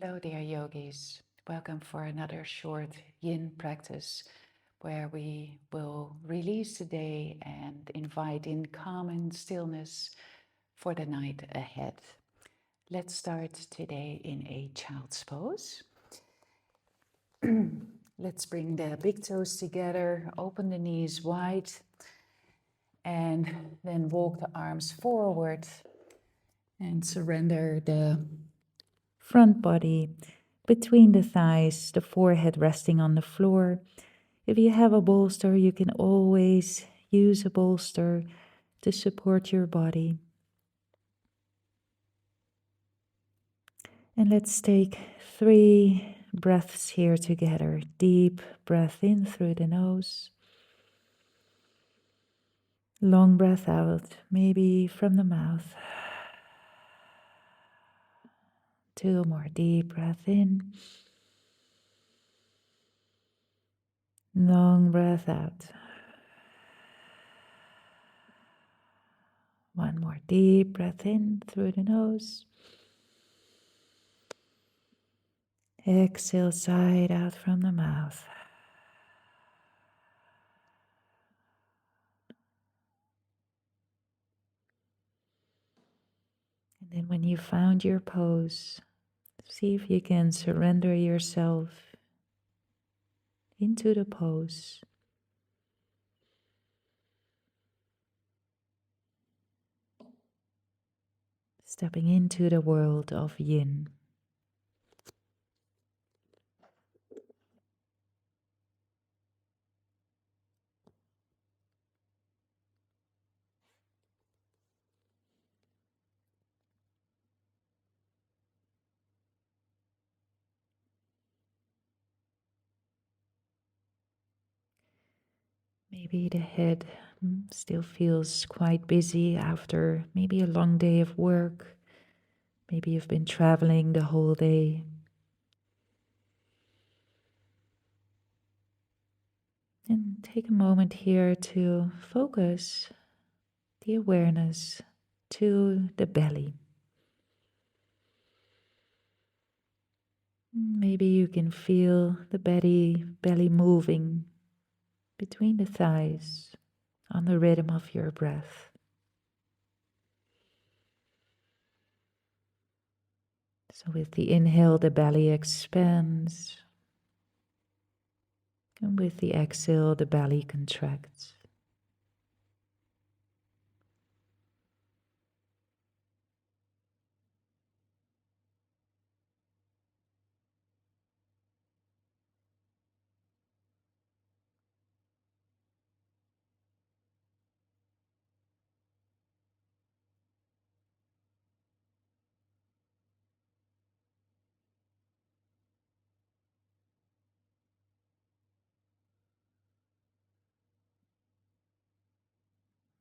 Hello, dear yogis. Welcome for another short yin practice where we will release the day and invite in calm and stillness for the night ahead. Let's start today in a child's pose. Let's bring the big toes together, open the knees wide, and then walk the arms forward and surrender the front body between the thighs, the forehead resting on the floor. If you have a bolster, you can always use a bolster to support your body. And let's take 3 breaths here together. Deep breath in through the nose. Long breath out, maybe from the mouth. 2 more. Deep breath in. Long breath out. 1 more. Deep breath in through the nose. Exhale, side out from the mouth. And then when you found your pose, see if you can surrender yourself into the pose. Stepping into the world of yin. Maybe the head still feels quite busy after maybe a long day of work. Maybe you've been traveling the whole day. And take a moment here to focus the awareness to the belly. Maybe you can feel the belly moving between the thighs on the rhythm of your breath. So with the inhale, the belly expands. And with the exhale, the belly contracts.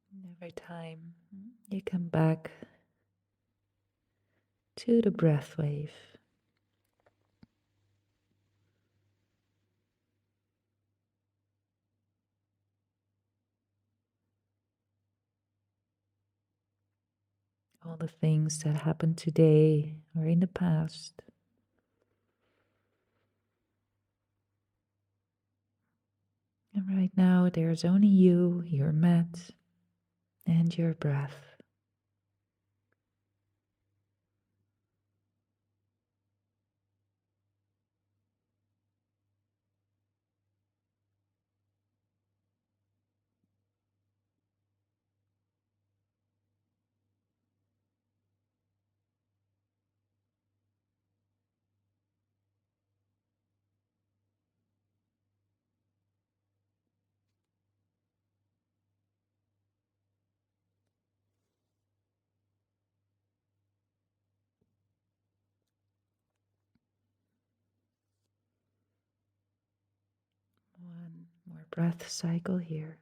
And every time you come back to the breath wave, all the things that happened today or in the past, and right now there's only you, your mat, and your breath. One more breath cycle here.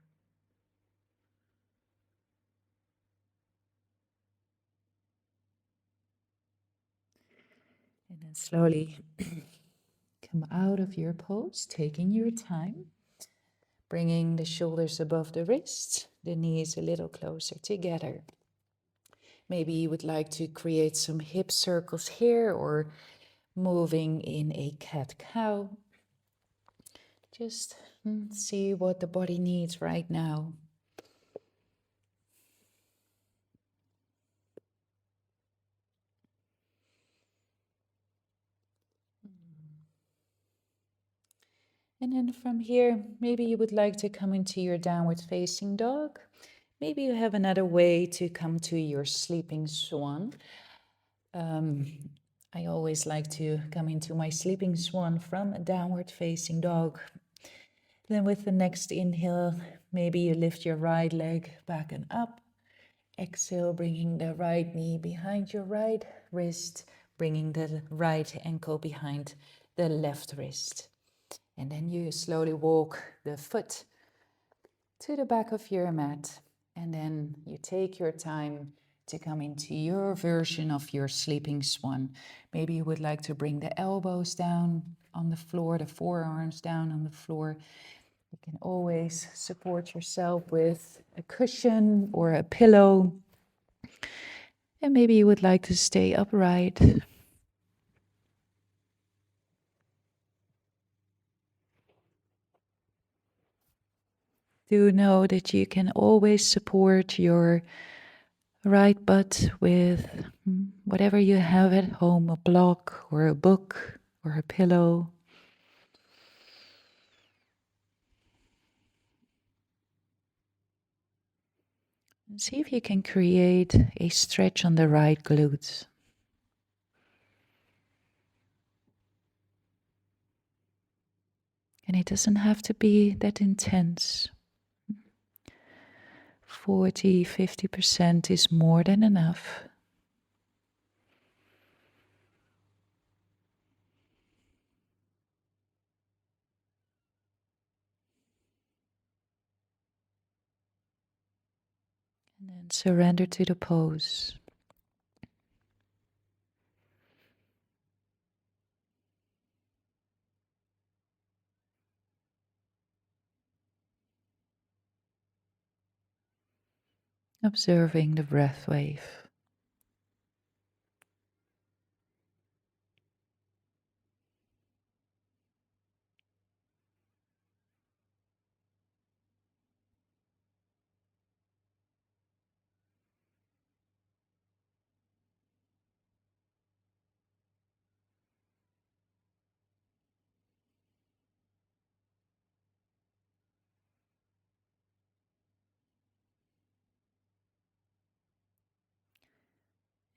And then slowly come out of your pose, taking your time, bringing the shoulders above the wrists, the knees a little closer together. Maybe you would like to create some hip circles here or moving in a cat-cow. Just see what the body needs right now. And then from here, maybe you would like to come into your downward facing dog. Maybe you have another way to come to your sleeping swan. I always like to come into my sleeping swan from a downward facing dog. Then with the next inhale, maybe you lift your right leg back and up. Exhale, bringing the right knee behind your right wrist, bringing the right ankle behind the left wrist. And then you slowly walk the foot to the back of your mat. And then you take your time to come into your version of your sleeping swan. Maybe you would like to bring the elbows down on the floor, the forearms down on the floor. You can always support yourself with a cushion or a pillow. And maybe you would like to stay upright. Do know that you can always support your right butt with whatever you have at home, a block or a book or a pillow. And see if you can create a stretch on the right glutes. And it doesn't have to be that intense. 40-50% is more than enough. And then surrender to the pose. Observing the breath wave.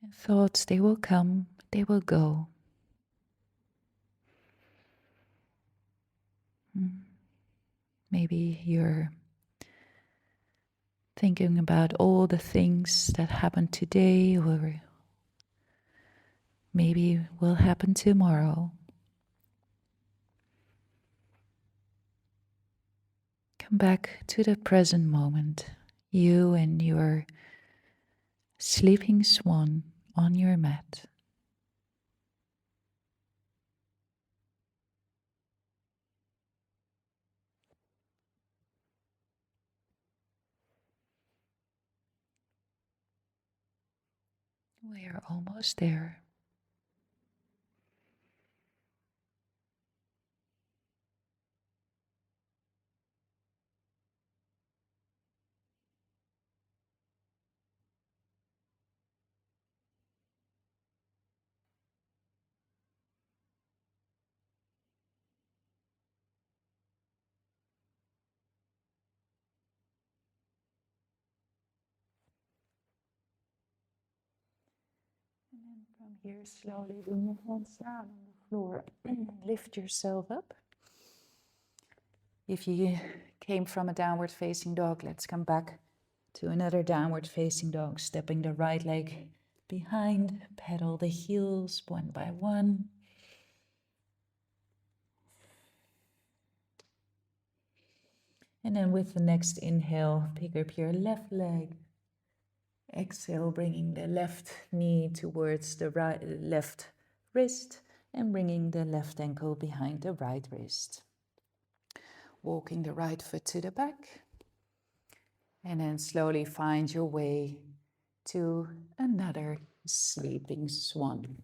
And thoughts, they will come, they will go. Maybe you're thinking about all the things that happened today or maybe will happen tomorrow. Come back to the present moment, you and your sleeping swan on your mat. We are almost there. And then from here, slowly bring your hands down on the floor. Lift yourself up. If you came from a downward facing dog, let's come back to another downward facing dog, stepping the right leg behind, pedal the heels one by one. And then with the next inhale, pick up your left leg. Exhale, bringing the left knee towards the right left wrist and bringing the left ankle behind the right wrist. Walking the right foot to the back. And then slowly find your way to another sleeping swan.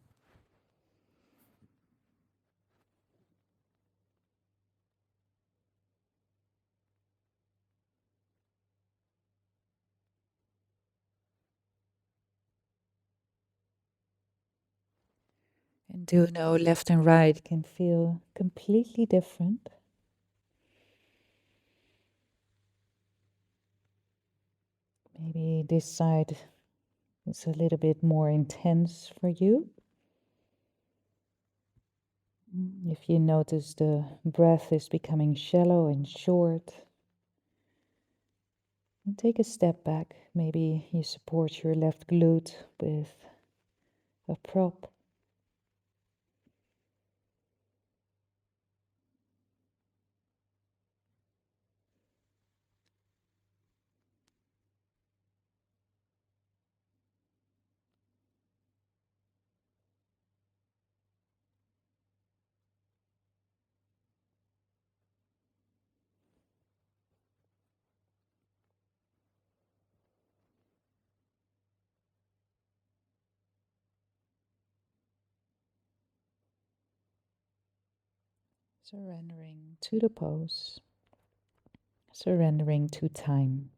Do know left and right can feel completely different. Maybe this side is a little bit more intense for you. If you notice the breath is becoming shallow and short, and take a step back. Maybe you support your left glute with a prop. Surrendering to the pose, surrendering to time.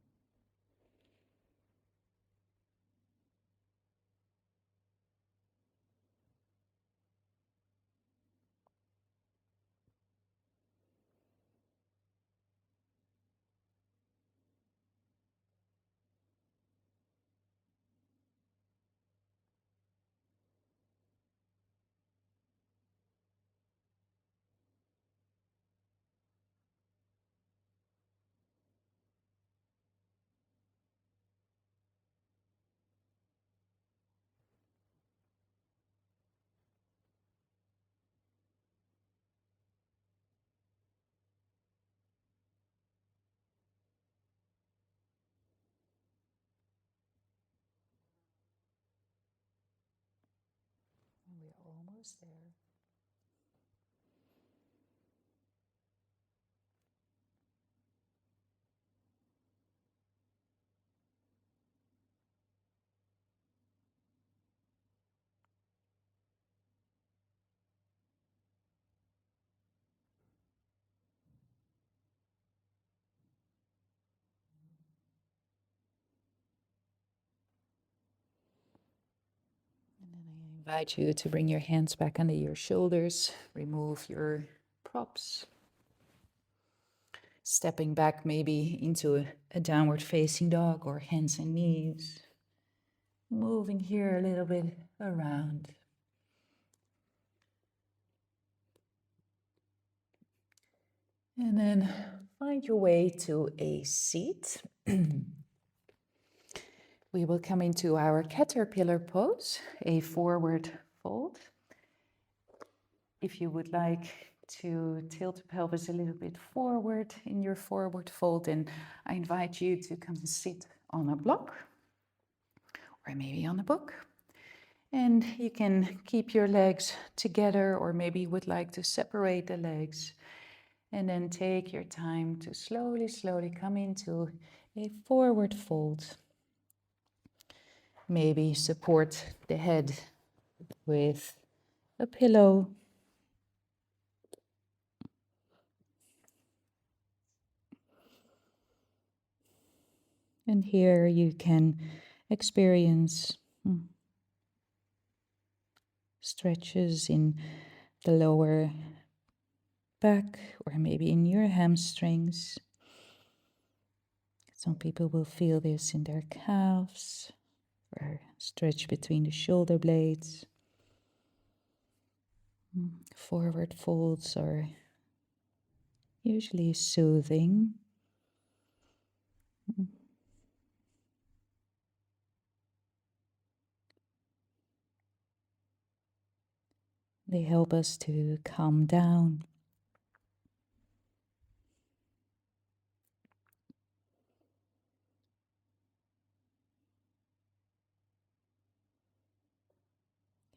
We're almost there. And then I invite you to bring your hands back under your shoulders, remove your props. Stepping back maybe into a downward facing dog or hands and knees. Moving here a little bit around. And then find your way to a seat. We will come into our caterpillar pose, a forward fold. If you would like to tilt the pelvis a little bit forward in your forward fold, then I invite you to come and sit on a block or maybe on a book. And you can keep your legs together, or maybe you would like to separate the legs. And then take your time to slowly, slowly come into a forward fold. Maybe support the head with a pillow. And here you can experience stretches in the lower back or maybe in your hamstrings. Some people will feel this in their calves or stretch between the shoulder blades. Forward folds are usually soothing. They help us to calm down.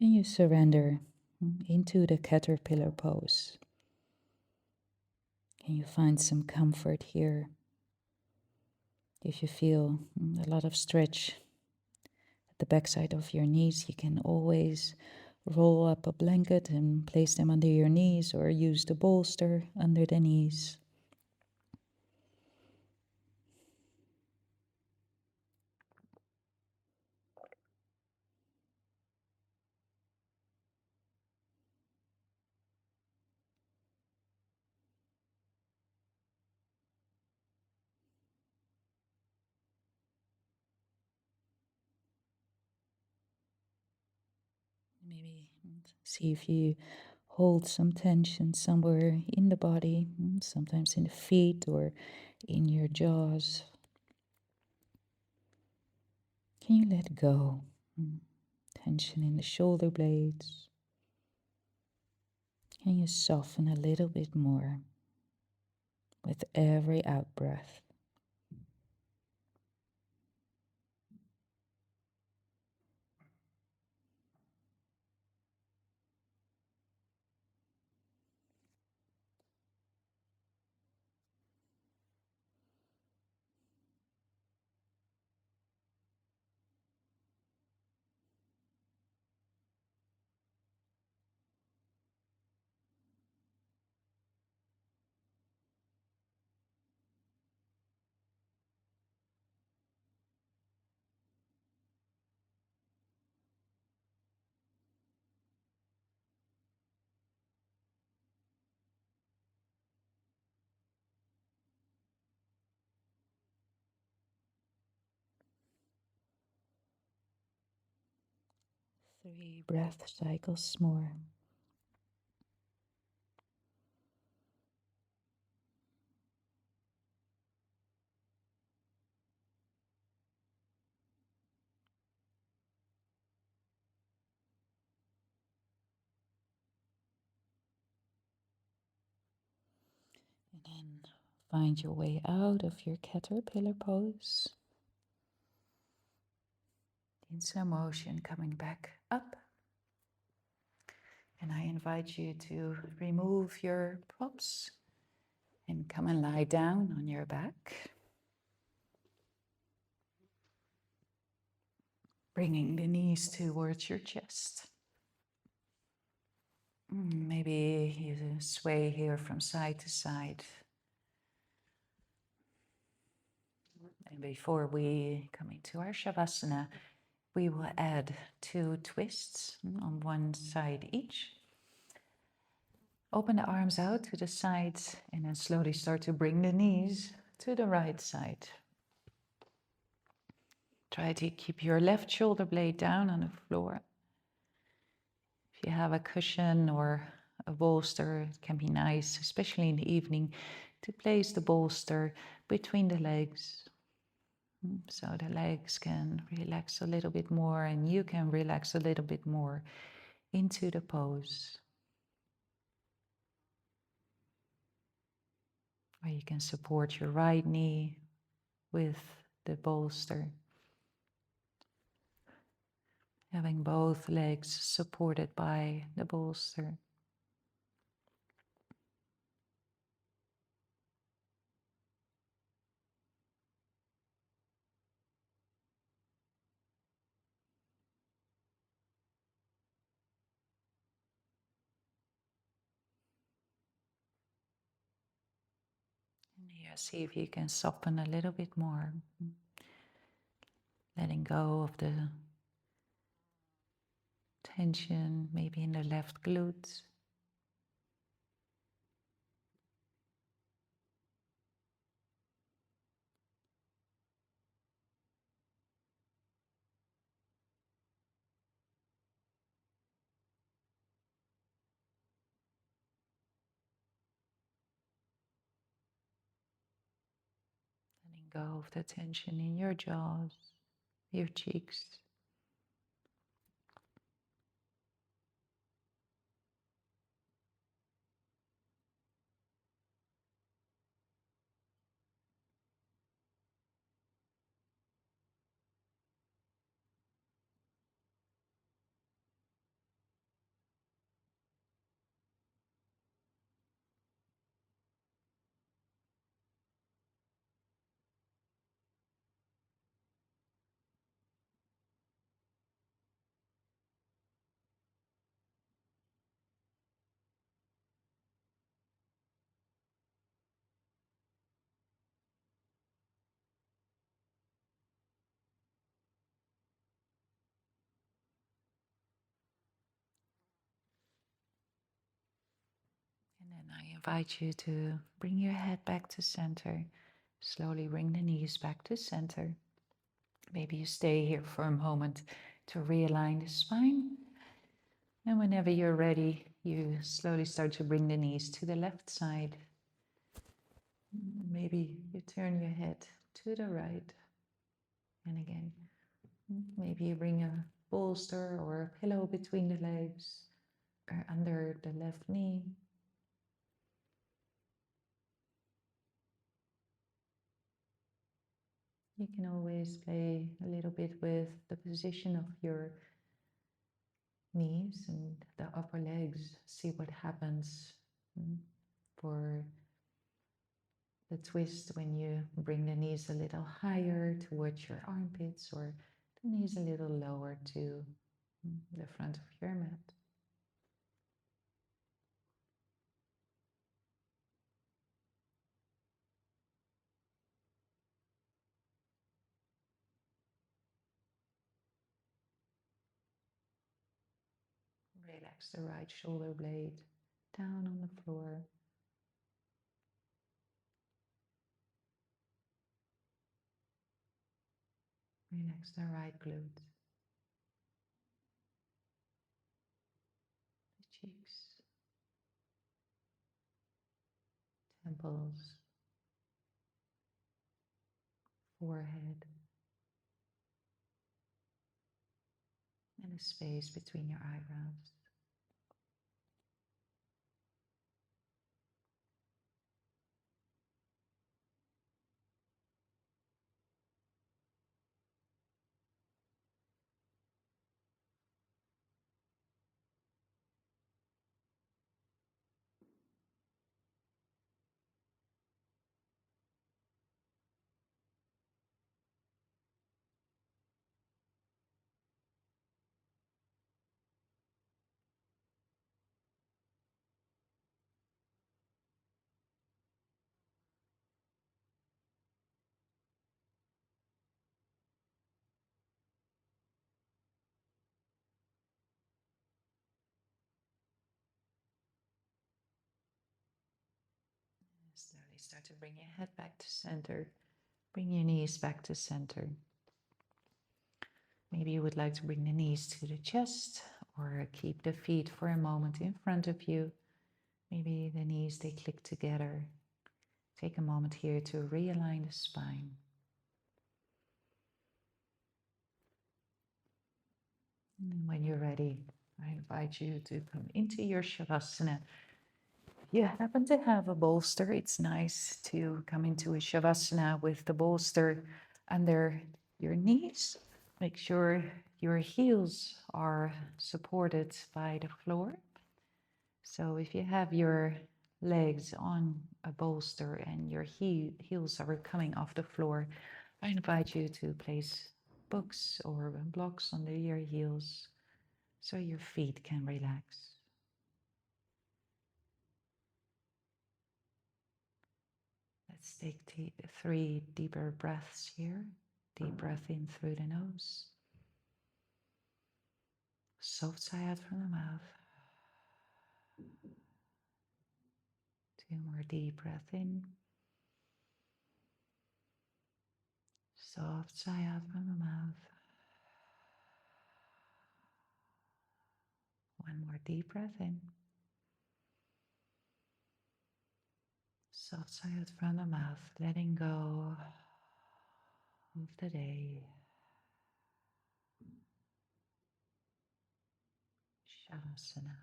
And you surrender into the caterpillar pose. Can you find some comfort here? If you feel a lot of stretch at the backside of your knees, you can always roll up a blanket and place them under your knees or use the bolster under the knees. Maybe see if you hold some tension somewhere in the body, sometimes in the feet or in your jaws. Can you let go? Tension in the shoulder blades. Can you soften a little bit more with every out breath? Three breath cycles more. And then find your way out of your caterpillar pose. In some motion, coming back up. And I invite you to remove your props and come and lie down on your back. Bringing the knees towards your chest. Maybe you sway here from side to side. And before we come into our Shavasana, we will add 2 twists on one side each. Open the arms out to the sides and then slowly start to bring the knees to the right side. Try to keep your left shoulder blade down on the floor. If you have a cushion or a bolster, it can be nice, especially in the evening, to place the bolster between the legs. So the legs can relax a little bit more and you can relax a little bit more into the pose. Or you can support your right knee with the bolster. Having both legs supported by the bolster. And here, see if you can soften a little bit more. Letting go of the tension, maybe in the left glutes. Letting go of the tension in your jaws, your cheeks. And then I invite you to bring your head back to center. Slowly bring the knees back to center. Maybe you stay here for a moment to realign the spine. And whenever you're ready, you slowly start to bring the knees to the left side. Maybe you turn your head to the right. And again, maybe you bring a bolster or a pillow between the legs or under the left knee. You can always play a little bit with the position of your knees and the upper legs. See what happens for the twist when you bring the knees a little higher towards your armpits or the knees a little lower to the front of your mat. Relax the right shoulder blade down on the floor. Relax the right glute, the cheeks, temples, forehead, and the space between your eyebrows. Slowly start to bring your head back to center. Bring your knees back to center. Maybe you would like to bring the knees to the chest or keep the feet for a moment in front of you. Maybe the knees, they click together. Take a moment here to realign the spine. And when you're ready, I invite you to come into your Shavasana. If you happen to have a bolster, it's nice to come into a Shavasana with the bolster under your knees. Make sure your heels are supported by the floor. So if you have your legs on a bolster and your heels are coming off the floor, I invite you to place books or blocks under your heels so your feet can relax. Let's take 3 deeper breaths here. Deep breath in through the nose. Soft sigh out from the mouth. 2 more deep breath in. Soft sigh out from the mouth. 1 more deep breath in. Soft sigh out from the mouth, letting go of the day. Shavasana.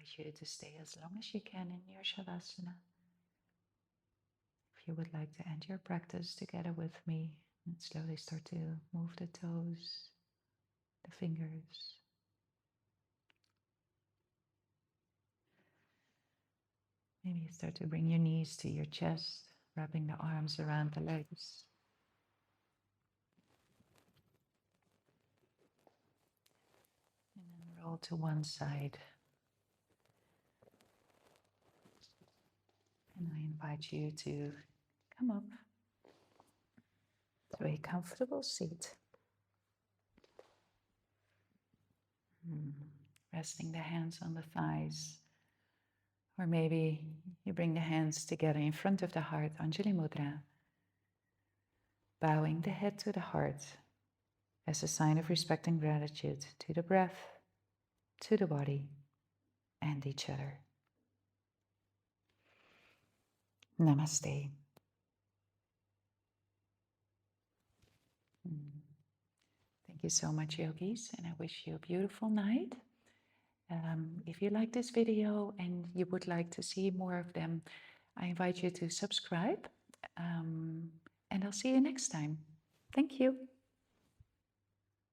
invite you to stay as long as you can in your Shavasana. If you would like to end your practice together with me, and slowly start to move the toes, the fingers. Maybe start to bring your knees to your chest, wrapping the arms around the legs. And then roll to one side. And I invite you to come up to a comfortable seat. Resting the hands on the thighs. Or maybe you bring the hands together in front of the heart, Anjali Mudra. Bowing the head to the heart as a sign of respect and gratitude to the breath, to the body, and each other. Namaste. Thank you so much, yogis, and I wish you a beautiful night. If you like this video and you would like to see more of them, I invite you to subscribe, and I'll see you next time. Thank you.